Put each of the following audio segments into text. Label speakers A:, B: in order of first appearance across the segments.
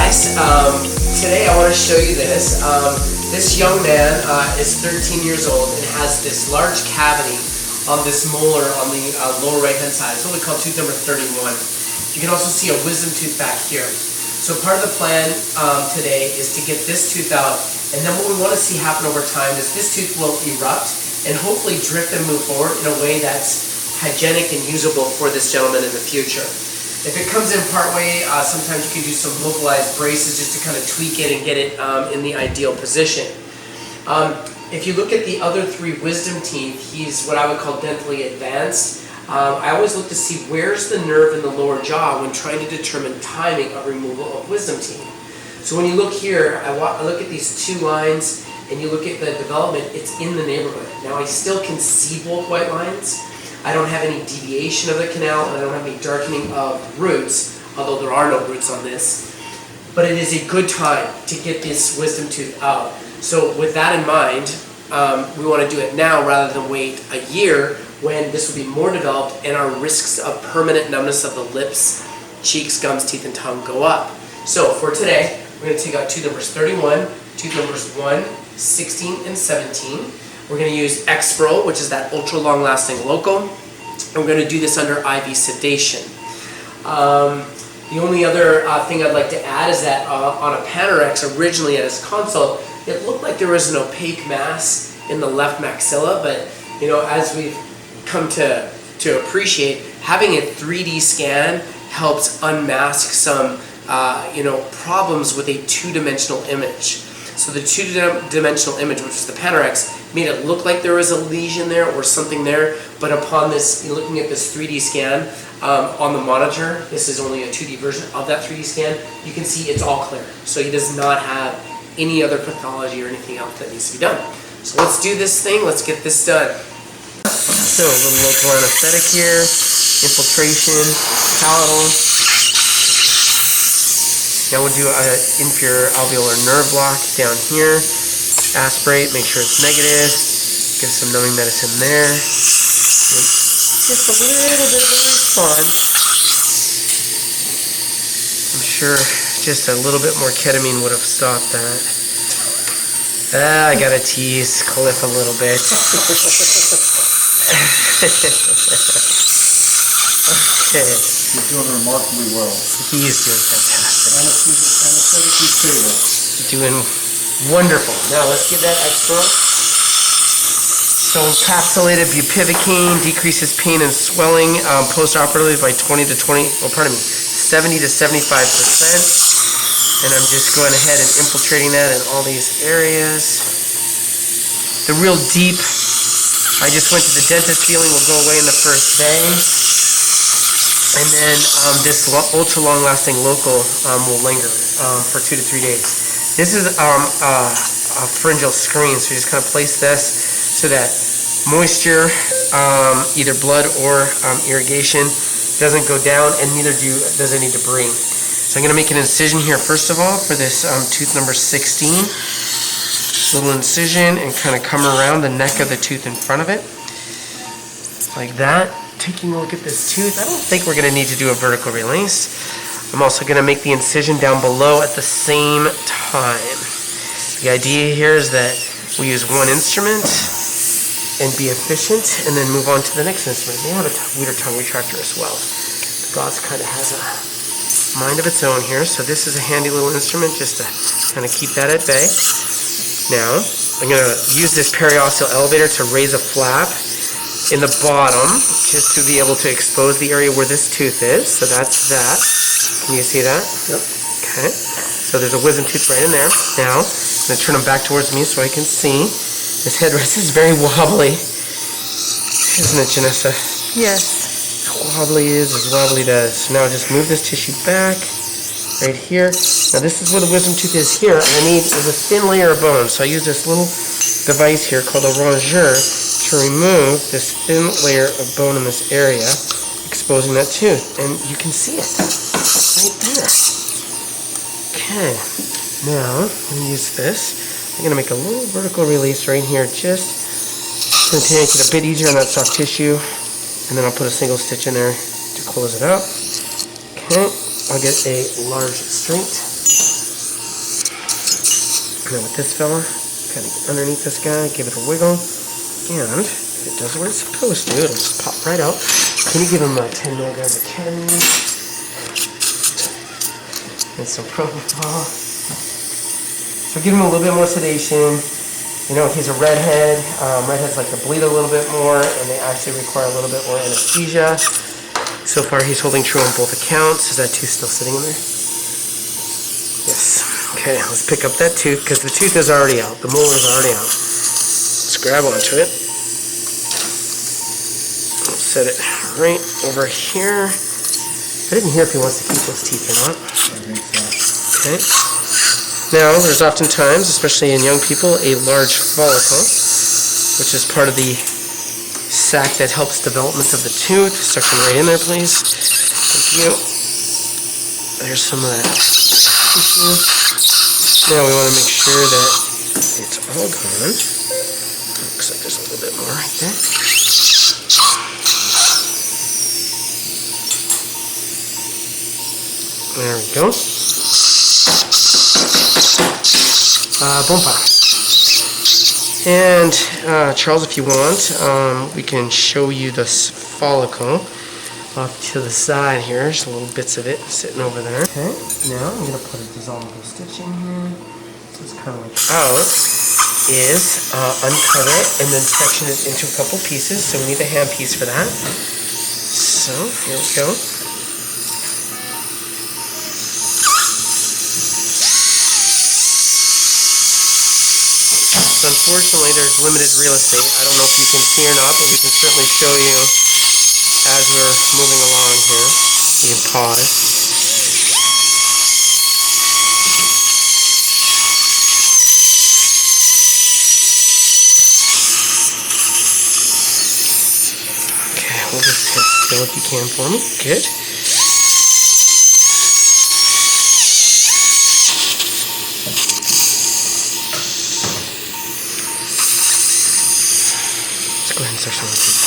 A: guys, today I want to show you this. This young man is 13 years old and has this large cavity on this molar on the lower right hand side. It's what we call tooth number 31. You can also see a wisdom tooth back here. So part of the plan today is to get this tooth out, and then what we want to see happen over time is this tooth will erupt and hopefully drift and move forward in a way that's hygienic and usable for this gentleman in the future. If it comes in part way, sometimes you can do some localized braces just to kind of tweak it and get it in the ideal position. If you look at the other three wisdom teeth, he's what I would call dentally advanced. I always look to see where's the nerve in the lower jaw when trying to determine timing of removal of wisdom teeth. So when you look here, I look at these two lines and you look at the development, it's in the neighborhood. Now I still can see both white lines. I don't have any deviation of the canal, and I don't have any darkening of roots, although there are no roots on this. But it is a good time to get this wisdom tooth out. So with that in mind, we want to do it now rather than wait a year when this will be more developed and our risks of permanent numbness of the lips, cheeks, gums, teeth, and tongue go up. So for today, we're going to take out tooth numbers 31, tooth numbers 1, 16, and 17. We're going to use Expro, which is that ultra long lasting local, and we're going to do this under IV sedation. The only other thing I'd like to add is that on a Panorex originally at his consult, it looked like there was an opaque mass in the left maxilla, but you know, as we've come to appreciate, having a 3D scan helps unmask some problems with a two-dimensional image. So the two-dimensional image, which is the Panorex, made it look like there was a lesion there or something there, but upon this, looking at this 3D scan on the monitor, this is only a 2D version of that 3D scan, you can see it's all clear. So he does not have any other pathology or anything else that needs to be done. So let's do this thing, let's get this done. So a little local anesthetic here, infiltration, palatal. Now we'll do an inferior alveolar nerve block down here. Aspirate, make sure it's negative. Give some numbing medicine there. And just a little bit of a response. I'm sure just a little bit more ketamine would have stopped that. I gotta tease Cliff a little bit. Okay.
B: He's doing remarkably well.
A: He's doing fantastic.
B: Anesthetically stable.
A: Doing wonderful. Now let's get that Expro. So encapsulated bupivacaine decreases pain and swelling post-operatively by 70 to 75%. And I'm just going ahead and infiltrating that in all these areas. The real deep, I just went to the dentist feeling will go away in the first day. And then this ultra long lasting local will linger for 2 to 3 days. This is a pharyngeal screen, so you just kind of place this so that moisture, either blood or irrigation, doesn't go down, and neither does any debris. So I'm going to make an incision here first of all for this tooth number 16. Little incision and kind of come around the neck of the tooth in front of it, like that. Taking a look at this tooth, I don't think we're going to need to do a vertical release. I'm also going to make the incision down below at the same time. The idea here is that we use one instrument and be efficient, and then move on to the next instrument. We have a weeder tongue retractor as well. The gauze kind of has a mind of its own here, so this is a handy little instrument just to kind of keep that at bay. Now, I'm going to use this periosseal elevator to raise a flap in the bottom, just to be able to expose the area where this tooth is. So that's that. Can you see that?
B: Yep.
A: Okay. So there's a wisdom tooth right in there. Now, I'm going to turn them back towards me so I can see. This headrest is very wobbly. Isn't it, Janessa? Yes. Wobbly is as wobbly does. So now just move this tissue back. Right here. Now this is where the wisdom tooth is here. And I need is a thin layer of bone. So I use this little device here called a rongeur to remove this thin layer of bone in this area, exposing that tooth. And you can see it right there. Okay, now I'm going to use this. I'm going to make a little vertical release right here, just to make it a bit easier on that soft tissue. And then I'll put a single stitch in there to close it up. Okay, I'll get a large straight. And then with this fella, kind of get underneath this guy, give it a wiggle, and if it does what it's supposed to, it'll just pop right out. Can you give him 10 milligrams of ketamine and some propofol? So give him a little bit more sedation. You know, he's a redhead. Redheads like to bleed a little bit more, and they actually require a little bit more anesthesia. So far, he's holding true on both accounts. Is that tooth still sitting in there? Yes. Okay, let's pick up that tooth, because the tooth is already out. The molar is already out. Let's grab onto it. We'll set it right over here. I didn't hear if he wants to keep those teeth or not.
B: I think so.
A: Okay. Now, there's oftentimes, especially in young people, a large follicle, which is part of the sac that helps development of the tooth. Suction right in there, please. Thank you. There's some of that tissue. Now we want to make sure that it's all gone. Looks like there's a little bit more right there. There we go. Bomba. And Charles, if you want, we can show you this follicle off to the side here. There's little bits of it sitting over there. Okay, now I'm going to put a dissolvable stitch in here. So it's kind of like out is uncover it and then section it into a couple pieces. So we need the hand piece for that. So here we go. Unfortunately, there's limited real estate. I don't know if you can see or not, but we can certainly show you as we're moving along here. You can pause. Okay, we'll just hit still if you can for me. Good. Go ahead and section one, please.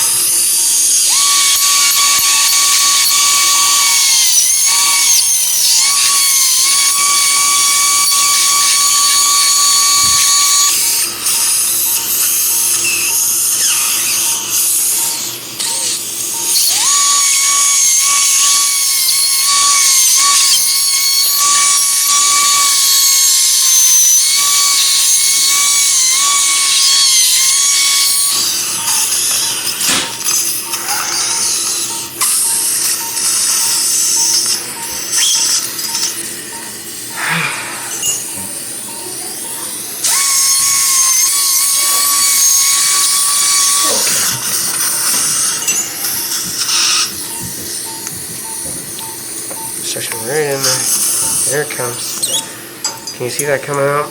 A: Section right in there. There it comes. Can you see that coming out?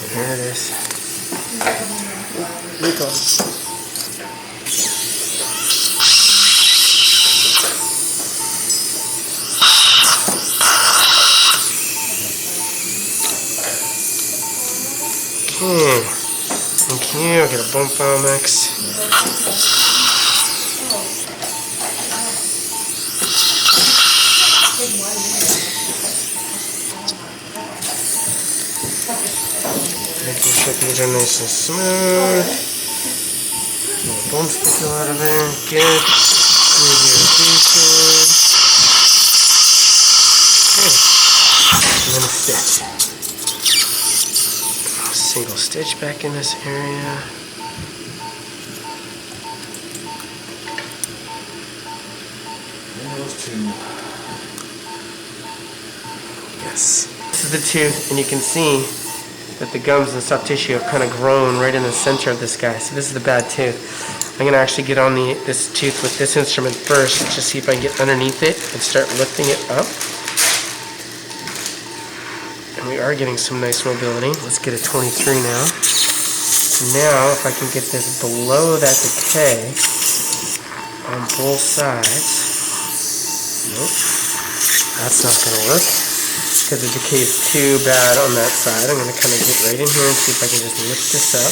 A: And there it is. Here it goes. Thank you. I'll get a bump file next. Making sure these are nice and smooth. Get the bump sticker out of there. Good. Okay. And then a stitch. Single stitch back in this area.
B: And those two.
A: Yes. This is the tooth, and you can see that the gums and soft tissue have kind of grown right in the center of this guy. So this is the bad tooth. I'm going to actually get on this tooth with this instrument first, just see if I can get underneath it and start lifting it up. And we are getting some nice mobility. Let's get a 23 now. Now, if I can get this below that decay on both sides. Nope. That's not going to work because the decay is too bad on that side. I'm going to kind of get right in here and see if I can just lift this up.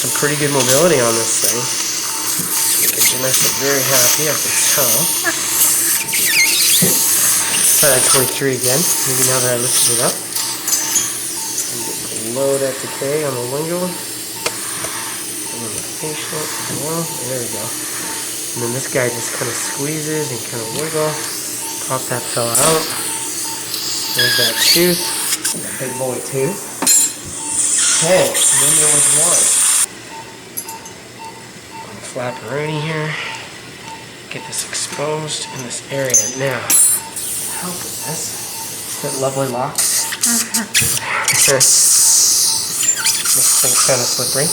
A: some pretty good mobility on this thing. The gymnasts are very happy, I can tell. Try that 23 again, maybe now that I lifted it up. Below that decay on the lingual. And then the facial as well. There we go. And then this guy just kind of squeezes and kind of wiggle. Pop that fella out. There's that tooth. That big boy tooth. Okay, and then there was one. Flap around here. Get this exposed in this area. Now, to help with this, that lovely locks. This thing's kind of slippery.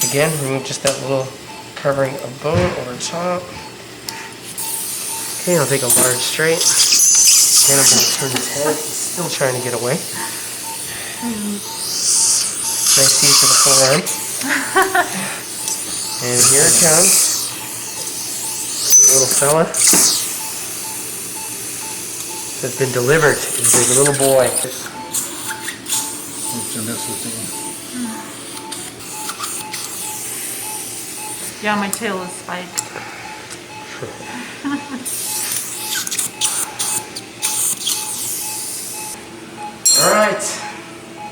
A: Again, remove just that little covering of bone over top. Okay, I'll take a large straight. Again, I'm going to turn his head. He's still trying to get away. Nice use of the forearm. And here it comes. Little fella has been delivered. He's a little boy.
C: Yeah, my tail is spiked.
A: Alright,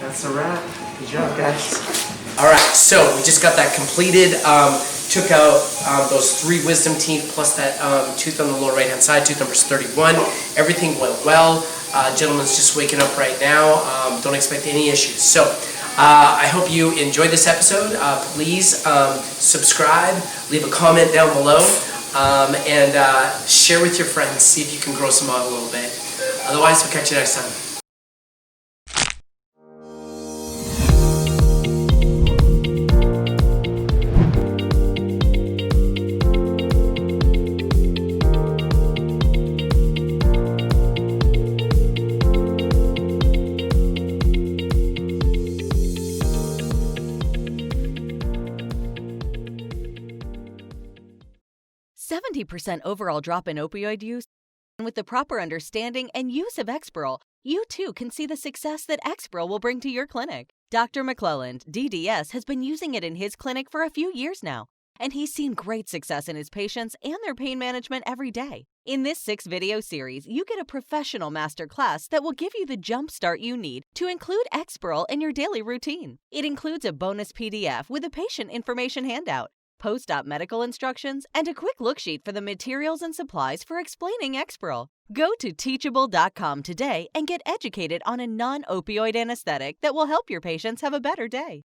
A: that's a wrap. Good job, guys. Alright, so we just got that completed. Took out those 3 wisdom teeth plus that tooth on the lower right hand side, tooth number 31. Everything went well. Gentleman's just waking up right now. Don't expect any issues. So I hope you enjoyed this episode. Please subscribe, leave a comment down below, and share with your friends. See if you can grow some out a little bit. Otherwise, we'll catch you next time.
D: 70% overall drop in opioid use. And with the proper understanding and use of Exparel, you too can see the success that Exparel will bring to your clinic. Dr. McClelland, DDS, has been using it in his clinic for a few years now, and he's seen great success in his patients and their pain management every day. In this 6-video series, you get a professional masterclass that will give you the jump start you need to include Exparel in your daily routine. It includes a bonus PDF with a patient information handout, post-op medical instructions, and a quick look sheet for the materials and supplies for explaining Exparel. Go to teachable.com today and get educated on a non-opioid anesthetic that will help your patients have a better day.